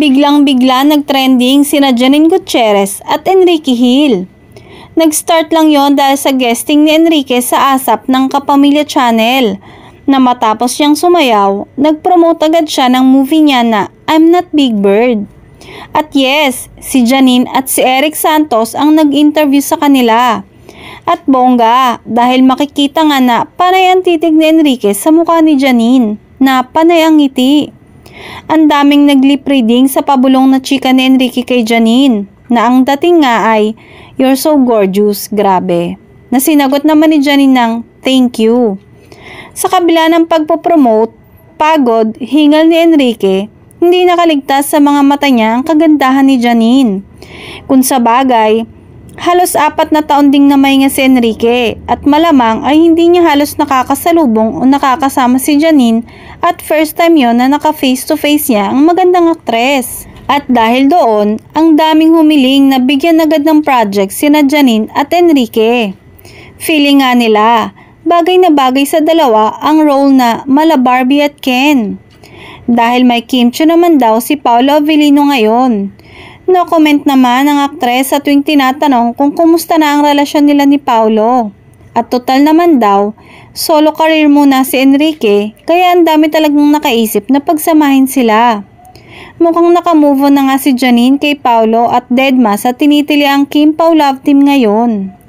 Biglang-bigla nagtrending sina Janine Gutierrez at Enrique Hill. Nag-start lang yon dahil sa guesting ni Enrique sa ASAP ng Kapamilya Channel na matapos niyang sumayaw, nag-promote agad siya ng movie niya na I'm Not Big Bird. At yes, si Janine at si Eric Santos ang nag-interview sa kanila. At bongga dahil makikita nga na panay ang titig ni Enrique sa mukha ni Janine na panay ang ngiti. Ang daming nag-lip reading sa pabulong na chika ni Enrique kay Janine na ang dating nga ay you're so gorgeous, grabe. Na sinagot naman ni Janine ng thank you. Sa kabila ng pagpopromote, pagod, hingal ni Enrique, hindi nakaligtas sa mga mata niya ang kagandahan ni Janine. Kung sa bagay, halos 4 na taon ding namayinga si Enrique at malamang ay hindi niya halos nakakasalubong o nakakasama si Janine at first time yon na naka face to face niya ang magandang aktres. At dahil doon, ang daming humiling na bigyan agad ng project sina Janine at Enrique. Feeling nga nila, bagay na bagay sa dalawa ang role na mala Barbie at Ken. Dahil may kimchi naman daw si Paolo Avellino ngayon. No comment naman ang aktres sa tuwing tinatanong kung kumusta na ang relasyon nila ni Paolo. At total naman daw, solo career muna si Enrique kaya ang dami talagang nakaisip na pagsamahin sila. Mukhang nakamove on na nga si Janine kay Paolo at deadma sa tinitili ang Kim Pao love team ngayon.